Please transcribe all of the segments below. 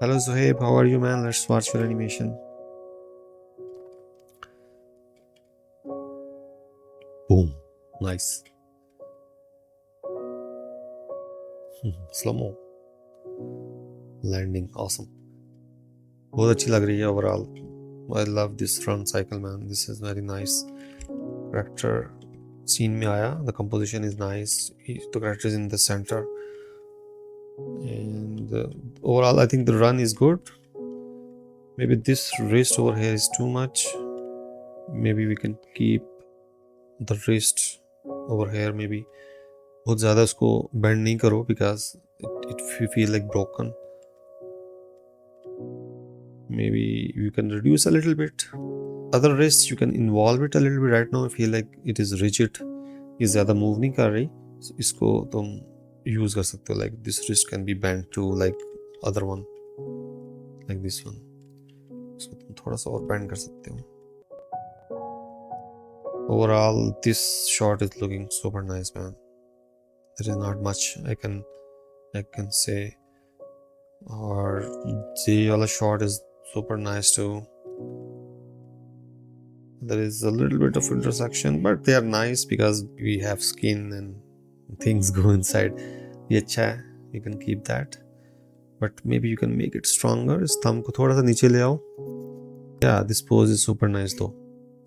Hello Zohaib, how are you man? Let's watch your animation. Boom. Nice. Slow-mo. Landing. Awesome. बहुत अच्छी लग रही है overall. I love this front cycle man. This is very nice. Character scene में आया. The composition is nice. The character is in the center. And overall I think the run is good. Maybe this wrist over here is too much. Maybe we can keep the wrist over here. Maybe बहुत ज़्यादा उसको bend नहीं करो because it feel like broken. Maybe you can reduce a little bit. Other wrists you can involve it a little bit. Right now I feel like it is rigid. ये ज़्यादा move नहीं कर रही. So इसको तुम use कर सकते हो. Like this wrist can be bent to like other one, like this one. इसको तुम थोड़ा सा और bend कर सकते हो. Overall this shot is looking super nice man. There is not much I can say. Or the other shot is super nice too. There is a little bit of intersection, but they are nice because we have skin and things go inside. ये अच्छा है, you can keep that. But maybe you can make it stronger. इस thumb को थोड़ा सा नीचे ले आओ. Yeah, this pose is super nice though.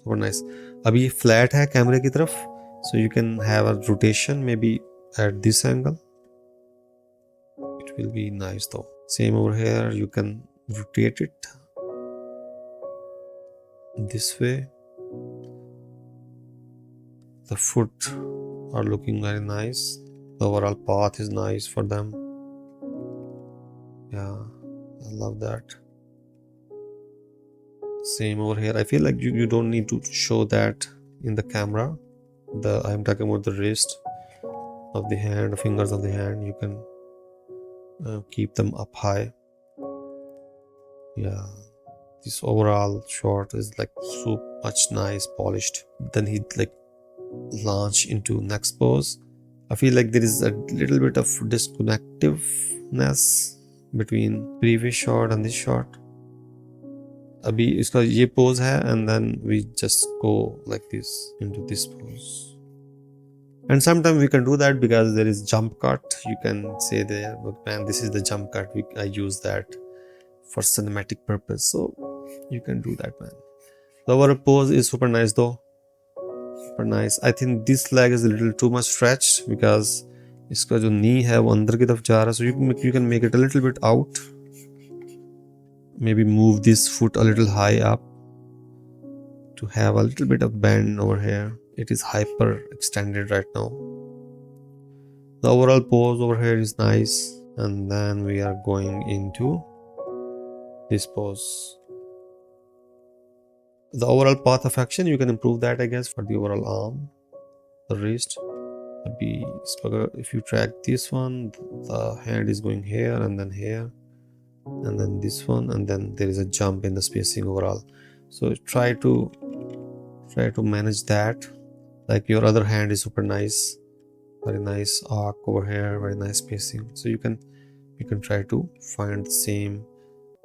Super nice. अभी ये flat है कैमरे की तरफ, so you can have a rotation maybe at this angle. It will be nice though. Same over here, you can rotate it this way. The foot are looking very nice. The overall path is nice for them. Yeah, I love that. Same over here. I feel like you don't need to show that in the camera. I'm talking about the wrist of the hand, the fingers of the hand. You can keep them up high. Yeah, this overall shot is like so much nice, polished. Then he like launch into next pose. I feel like there is a little bit of disconnectiveness between previous shot and this shot. अभी इसका ये pose है and then we just go like this into this pose. And sometimes we can do that because there is jump cut. You can say there, but man, this is the jump cut. I use that for cinematic purpose. So you can do that, man. The overall pose is super nice though. Super nice. I think this leg is a little too much stretched because इसका जो knee है वो अंदर की तरफ जा रहा है. So you can make it a little bit out. Maybe move this foot a little high up to have a little bit of bend over here. It is hyper extended right now. The overall pose over here is nice, and then we are going into this pose. The overall path of action you can improve that, I guess, for the overall arm, the wrist. If you track this one, the hand is going here and then here, and then this one, and then there is a jump in the spacing overall. So try to manage that. Like your other hand is super nice, very nice arc over here, very nice spacing. So you can try to find the same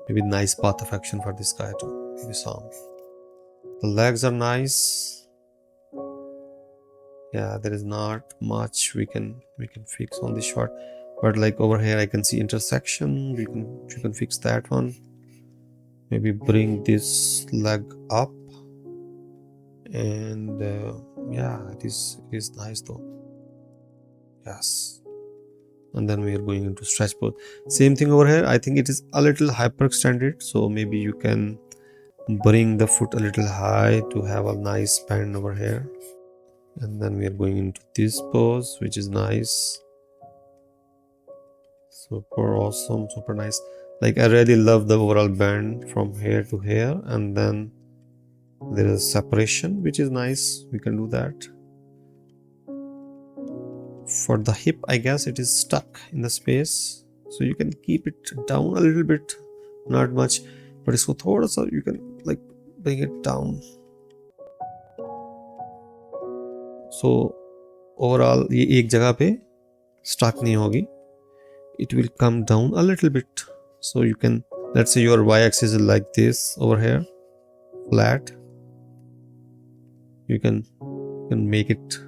maybe nice path of action for this guy too, this arm. The legs are nice. Yeah, there is not much we can fix on this shot, but like over here I can see intersection. You can fix that one. Maybe bring this leg up, and yeah, it is nice though. Yes, and then we are going into stretch pose. Same thing over here. I think it is a little hyperextended, so maybe you can bring the foot a little high to have a nice bend over here. And then we are going into this pose, which is nice. Super awesome, super nice. Like I really love the overall bend from here to here, and then there is separation, which is nice. We can do that. For the hip, I guess it is stuck in the space, so you can keep it down a little bit, not much, but इसको थोड़ा सा you can like bring it down. So overall ये एक जगह पे stuck नहीं होगी. It will come down a little bit, so you can Let's say your y-axis is like this over here, flat. You can make it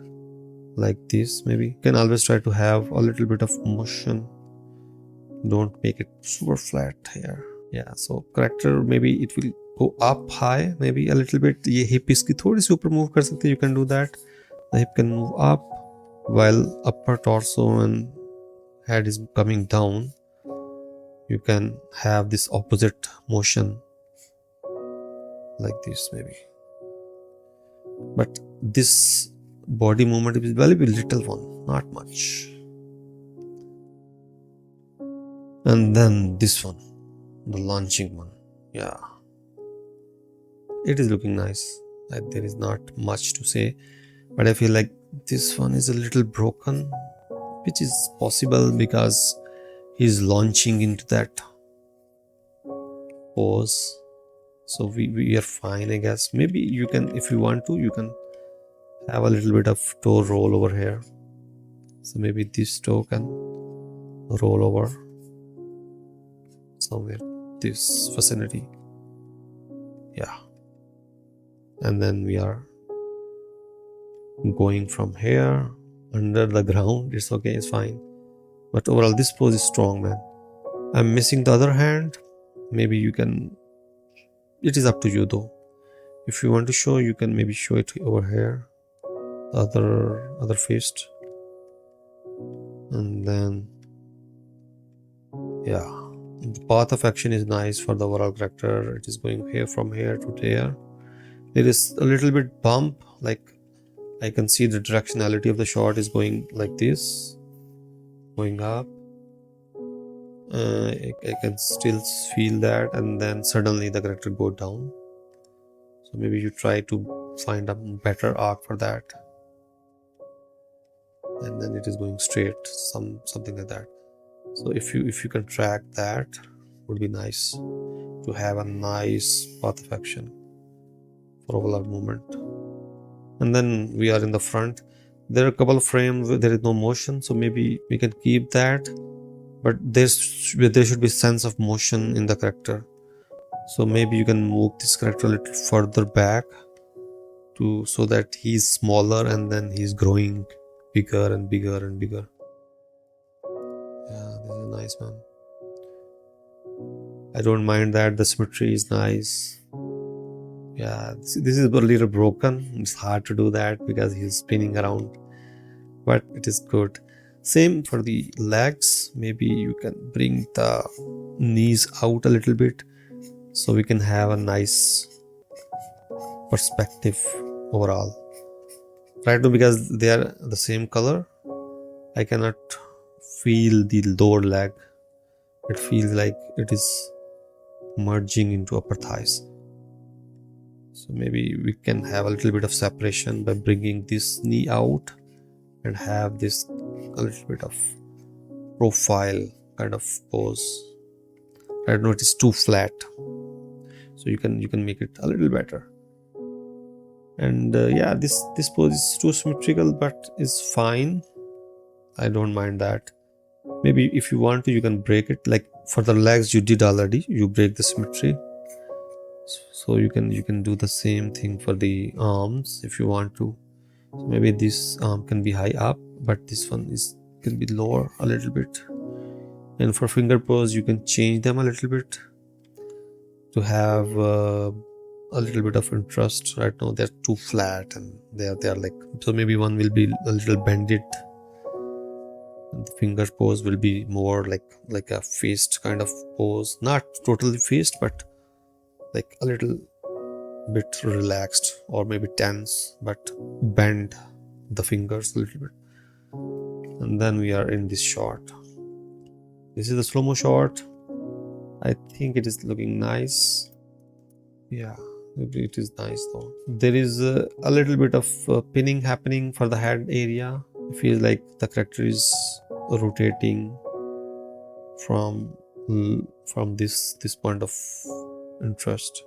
like this. Maybe you can always try to have a little bit of motion. Don't make it super flat here. Yeah, so character, maybe it will go up high, maybe a little bit. ये hip इसकी थोड़ी सी ऊपर move कर सकते हैं. You can do that. The hip can move up while upper torso and head is coming down. You can have this opposite motion like this maybe. But this body movement is very little one, not much. And then this one, the launching one. Yeah, it is looking nice. There is not much to say, but I feel like this one is a little broken, which is possible because he's launching into that pose. So we are fine, I guess. Maybe you can, if you want to, you can have a little bit of toe roll over here. So maybe this toe can roll over somewhere, this vicinity. Yeah. And then we are going from here under the ground. It's okay, it's fine. But overall, this pose is strong, man. I'm missing the other hand. Maybe you can, it is up to you though. If you want to show, you can maybe show it over here, the other fist. And then, yeah, the path of action is nice for the overall character. It is going here, from here to there. There is a little bit bump, like I can see the directionality of the shot is going like this, going up. I can still feel that, and then suddenly the character go down. So maybe you try to find a better arc for that, and then it is going straight, something like that. So if you can track that, would be nice to have a nice path of action for overall movement. And then we are in the front. There are a couple of frames where there is no motion, so maybe we can keep that, but there should be sense of motion in the character. So maybe you can move this character a little further back so that he's smaller and then he's growing bigger and bigger and bigger. Yeah, this is nice, man. I don't mind that. The symmetry is nice. Yeah, this is a little broken. It's hard to do that because he's spinning around, but it is good. Same for the legs. Maybe you can bring the knees out a little bit so we can have a nice perspective overall. Right now, because they are the same color, I cannot feel the lower leg. It feels like it is merging into upper thighs. So maybe we can have a little bit of separation by bringing this knee out and have this a little bit of profile kind of pose. Right now it is too flat, so you can make it a little better. And yeah, this pose is too symmetrical, but is fine. I don't mind that. Maybe if you want to, you can break it. Like for the legs, you did already. You break the symmetry. So you can do the same thing for the arms if you want to. So maybe this arm can be high up, but this one can be lower a little bit. And for finger pose, you can change them a little bit to have a little bit of interest. Right now they're too flat and they are like, so maybe one will be a little bended. And the finger pose will be more like a fist kind of pose, not totally fist, but like a little bit relaxed or maybe tense, but bend the fingers a little bit. And then we are in this shot. This is the slow-mo shot. I think it is looking nice. Yeah, it is nice though. There is a little bit of pinning happening for the head area. It feels like the character is rotating from this point of interest.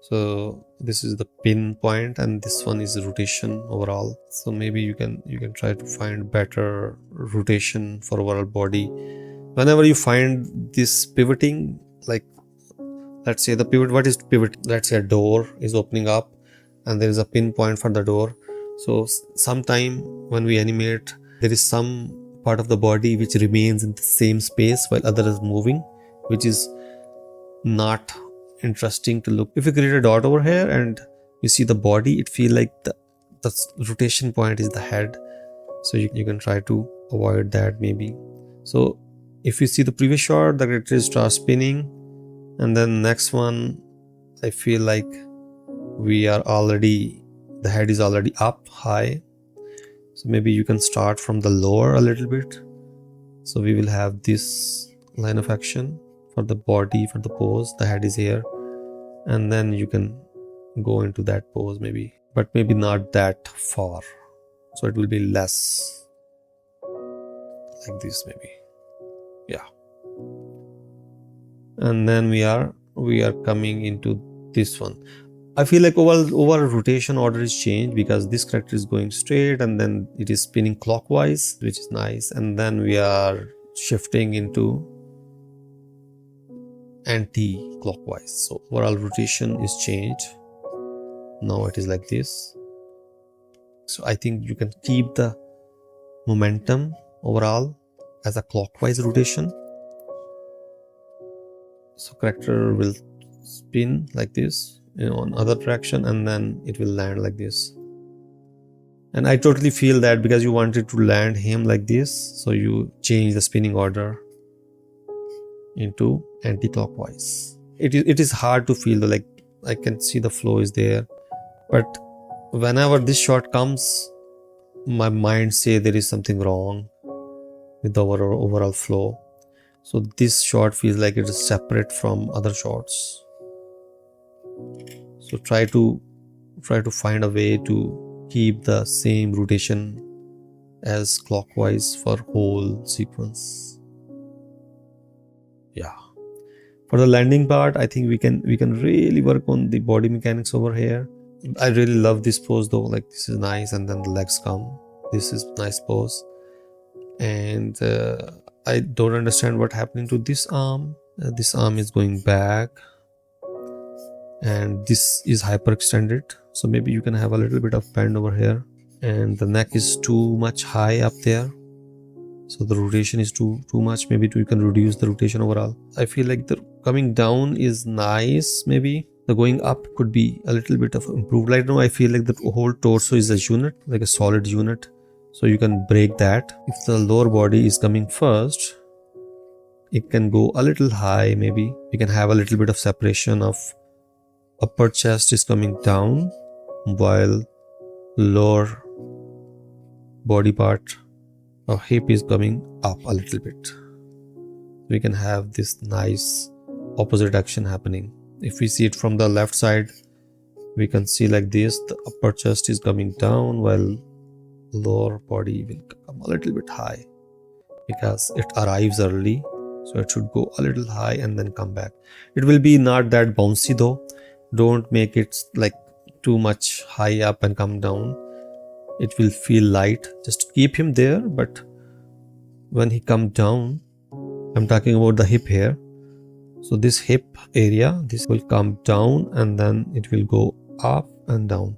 So this is the pin point and this one is rotation overall. So maybe you can try to find better rotation for overall body. Whenever you find this pivoting, like let's say the pivot. What is pivot? Let's say a door is opening up and there is a pinpoint for the door. So sometime when we animate, there is some part of the body which remains in the same space while other is moving, which is not interesting to look. If you create a dot over here and you see the body, it feel like the rotation point is the head. So you can try to avoid that maybe. So if you see the previous shot, the character starts spinning, and then next one, I feel like the head is already up high. So maybe you can start from the lower a little bit. So we will have this line of action for the body, for the pose. The head is here, and then you can go into that pose maybe, but maybe not that far. So it will be less like this maybe. Yeah. And then we are coming into this one. I feel like overall rotation order is changed because this character is going straight and then it is spinning clockwise, which is nice. And then we are shifting into anti-clockwise. So overall rotation is changed. Now it is like this. So I think you can keep the momentum overall as a clockwise rotation. So character will spin like this, on other direction, and then it will land like this. And I totally feel that because you wanted to land him like this, so you change the spinning order into anti-clockwise. It is hard to feel, like I can see the flow is there, but whenever this shot comes, my mind say there is something wrong with the overall flow. So this shot feels like it is separate from other shots. So try to find a way to keep the same rotation as clockwise for whole sequence. Yeah. For the landing part, I think we can really work on the body mechanics over here. I really love this pose though, like this is nice, and then the legs come. This is nice pose. And I don't understand what happening to this arm. This arm is going back and this is hyperextended. So maybe you can have a little bit of bend over here, and the neck is too much high up there. So the rotation is too much. Maybe you can reduce the rotation overall. I feel like the coming down is nice. Maybe the going up could be a little bit of improved. Right now I feel like the whole torso is a unit, like a solid unit. So you can break that. If the lower body is coming first, it can go a little high. Maybe you can have a little bit of separation of upper chest is coming down while lower body part or hip is coming up a little bit. We can have this nice opposite action happening. If we see it from the left side, we can see like this, the upper chest is coming down while lower body will come a little bit high because it arrives early. So it should go a little high and then come back. It will be not that bouncy though. Don't make it like too much high up and come down. It will feel light. Just keep him there, but when he come down, I'm talking about the hip here. So this hip area, this will come down and then it will go up and down.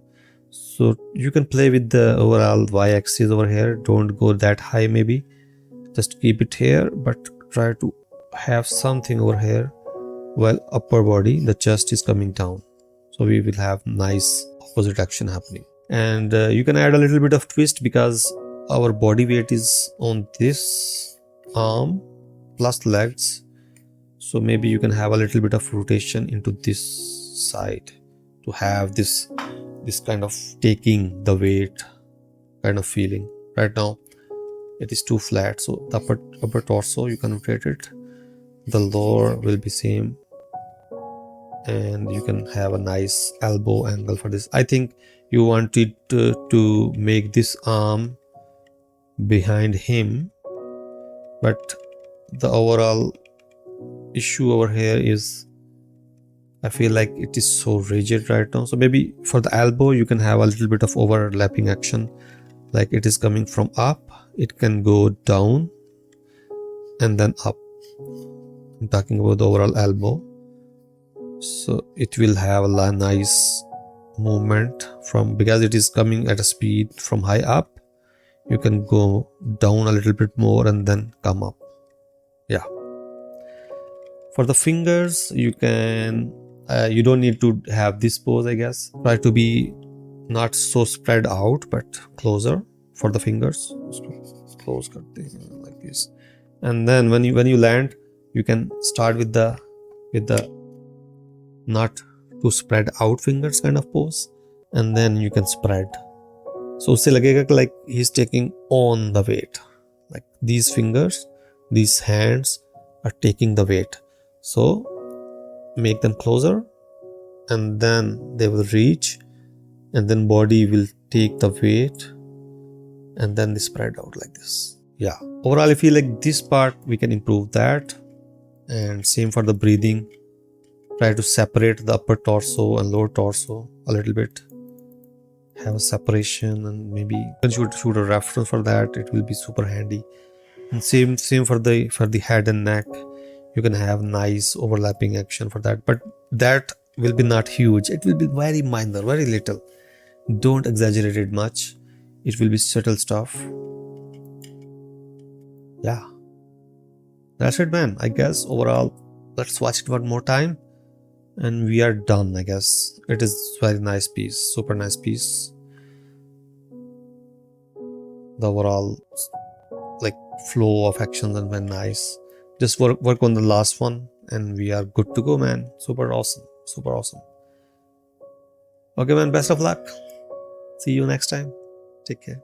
So you can play with the overall y-axis over here. Don't go that high maybe. Just keep it here, but try to have something over here while upper body, the chest is coming down. So we will have nice opposite action happening. And you can add a little bit of twist because our body weight is on this arm plus legs. So maybe you can have a little bit of rotation into this side to have this kind of taking the weight kind of feeling. Right now it is too flat, so the upper torso you can rotate it, the lower will be same, and you can have a nice elbow angle for this. I think you wanted to make this arm behind him, but the overall issue over here is I feel like it is so rigid right now. So maybe for the elbow you can have a little bit of overlapping action, like it is coming from up, it can go down and then up. I'm talking about the overall elbow. So it will have a nice movement from, because it is coming at a speed from high up, you can go down a little bit more and then come up. Yeah. For the fingers, you can you don't need to have this pose, I guess. Try to be not so spread out but closer for the fingers. Close like this. And then when you land, you can start with the not too spread out fingers kind of pose, and then you can spread. So usse lagega like he's taking on the weight, like these fingers, these hands are taking the weight. So make them closer and then they will reach, and then body will take the weight and then they spread out like this. Yeah, overall I feel like this part we can improve that. And same for the breathing, try to separate the upper torso and lower torso a little bit, have a separation, and maybe you can shoot a reference for that, it will be super handy. And same for the head and neck, you can have nice overlapping action for that, but that will be not huge, it will be very minor, very little. Don't exaggerate it much, it will be subtle stuff. Yeah, that's it, man. I guess overall, let's watch it one more time and we are done. I guess it is very nice piece, super nice piece. The overall like flow of actions and very nice. Just work on the last one and we are good to go, man. Super awesome, super awesome. Okay, man, best of luck. See you next time. Take care.